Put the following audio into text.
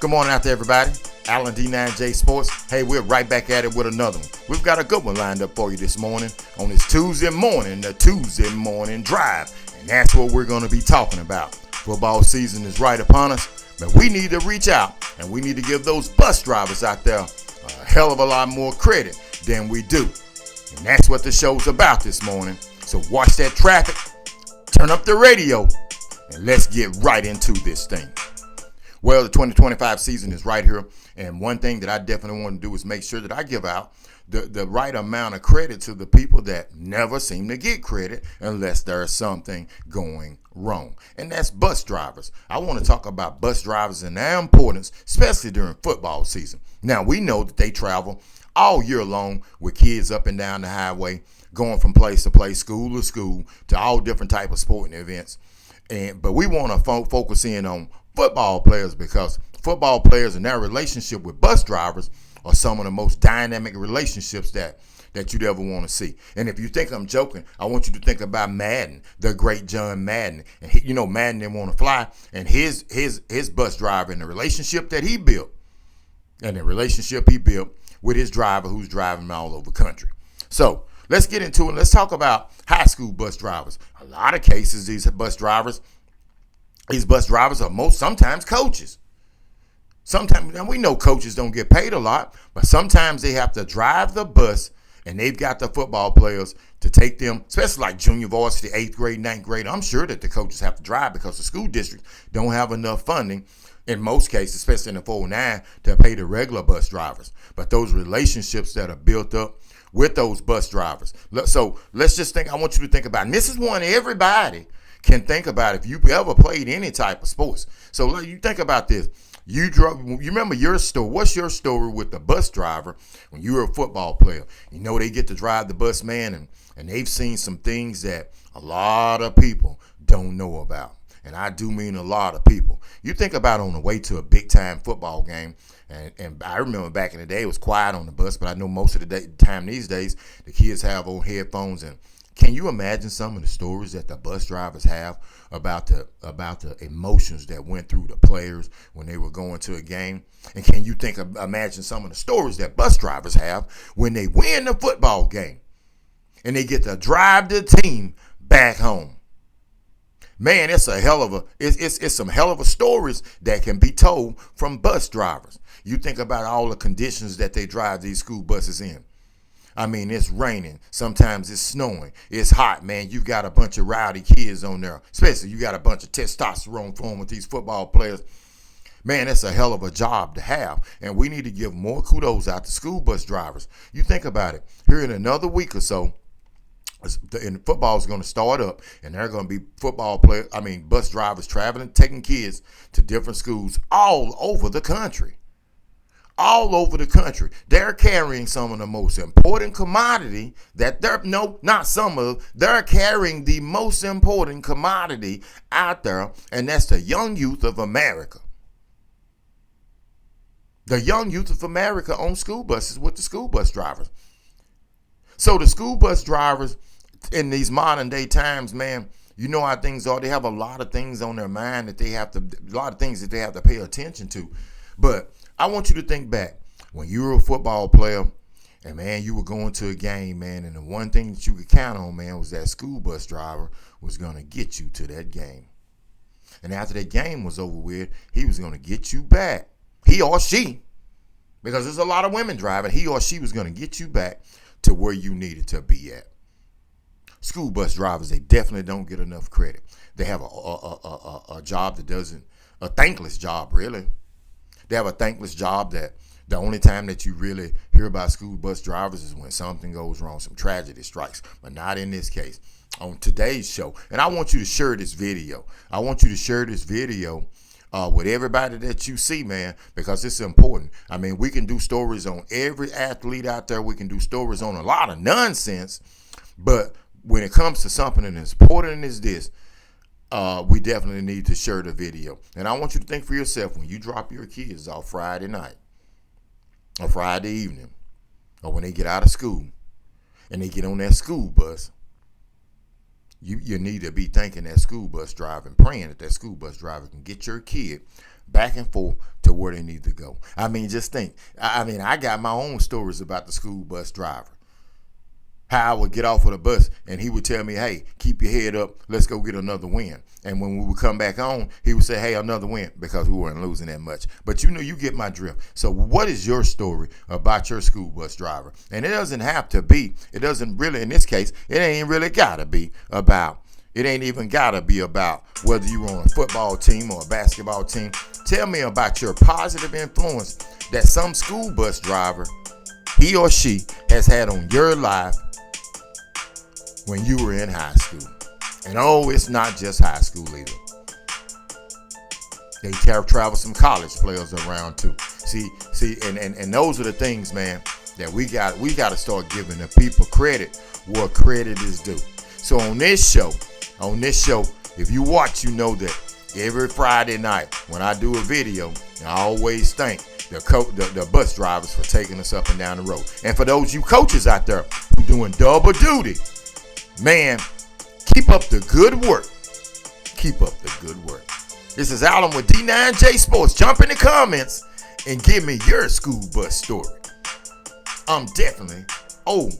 Good morning out there, everybody. Alan D9J Sports. Hey, we're right back at it with another one. We've got a good one lined up for you this morning on this Tuesday morning, the Tuesday morning drive. And that's what we're going to be talking about. Football season is right upon us, but we need to reach out and we need to give those bus drivers out there a hell of a lot more credit than we do. And that's what the show's about this morning. So watch that traffic, turn up the radio, and let's get right into this thing. Well, the 2025 season is right here, and one thing that I definitely want to do is make sure that I give out the right amount of credit to the people that never seem to get credit unless there's something going wrong, and that's bus drivers. I want to talk about bus drivers and their importance, especially during football season. Now, we know that they travel all year long with kids up and down the highway, going from place to place, school to school, to all different type of sporting events. But we want to focus in on football players because football players and their relationship with bus drivers are some of the most dynamic relationships that you'd ever want to see. And if you think I'm joking, I want you to think about Madden, the great John Madden. And Madden didn't want to fly, and his bus driver and the relationship that he built, and the relationship he built with his driver who's driving all over the country. So let's get into it. Let's talk about high school bus drivers. A lot of cases, these bus drivers are sometimes coaches. Sometimes, now we know coaches don't get paid a lot, but sometimes they have to drive the bus, and they've got the football players to take them, especially like junior varsity, 8th grade, 9th grade. I'm sure that the coaches have to drive because the school districts don't have enough funding in most cases, especially in the 409, to pay the regular bus drivers. But those relationships that are built up with those bus drivers. So let's just think, I want you to think about, and this is one everybody can think about if you ever played any type of sports. So you think about this. You remember your story. What's your story with the bus driver when you were a football player? They get to drive the bus, man, and they've seen some things that a lot of people don't know about. And I do mean a lot of people. You think about on the way to a big-time football game, and I remember back in the day it was quiet on the bus, but I know most of the time these days the kids have on headphones. And can you imagine some of the stories that the bus drivers have about the emotions that went through the players when they were going to a game? And can you imagine some of the stories that bus drivers have when they win the football game and they get to drive the team back home? Man, it's some hell of a stories that can be told from bus drivers. You think about all the conditions that they drive these school buses in. I mean, it's raining. Sometimes it's snowing. It's hot, man. You've got a bunch of rowdy kids on there. Especially you got a bunch of testosterone flowing with these football players. Man, that's a hell of a job to have. And we need to give more kudos out to school bus drivers. You think about it. Here in another week or so, and football is going to start up, and there are going to be bus drivers traveling, taking kids to different schools all over the country. All over the country. They're carrying some of the most important commodity they're carrying the most important commodity out there, and that's the young youth of America. The young youth of America on school buses with the school bus drivers. So the school bus drivers in these modern day times, man, you know how things are. They have a lot of things on their mind a lot of things that they have to pay attention to. But I want you to think back when you were a football player and, man, you were going to a game, man, and the one thing that you could count on, man, was that school bus driver was going to get you to that game. And after that game was over with, he was going to get you back. He or she, because there's a lot of women driving, he or she was going to get you back to where you needed to be at. School bus drivers, they definitely don't get enough credit. They have a job a thankless job, really. They have a thankless job that the only time that you really hear about school bus drivers is when something goes wrong, some tragedy strikes, but not in this case. On today's show, and I want you to share this video. I want you to share this video with everybody that you see, man, because it's important. I mean, we can do stories on every athlete out there. We can do stories on a lot of nonsense, but when it comes to something as important as this, we definitely need to share the video. And I want you to think for yourself when you drop your kids off Friday night or Friday evening, or when they get out of school and they get on that school bus, you need to be thanking that school bus driver and praying that school bus driver can get your kid back and forth to where they need to go. I mean, just think. I got my own stories about the school bus driver. How I would get off of the bus and he would tell me, hey, keep your head up. Let's go get another win. And when we would come back on, he would say, hey, another win, because we weren't losing that much. But you get my drift. So what is your story about your school bus driver? And it doesn't have to be, it doesn't really, in this case, it ain't really got to be about, it ain't even got to be about whether you were on a football team or a basketball team. Tell me about your positive influence that some school bus driver, he or she, has had on your life when you were in high school. And it's not just high school either. They travel some college players around too. See, and those are the things, man, that we got to start giving the people credit where credit is due. So on this show, if you watch, you know that every Friday night when I do a video, I always thank the bus drivers for taking us up and down the road. And for those you coaches out there who doing double duty, man, keep up the good work. Keep up the good work. This is Alan with D9J Sports. Jump in the comments and give me your school bus story. I'm definitely OU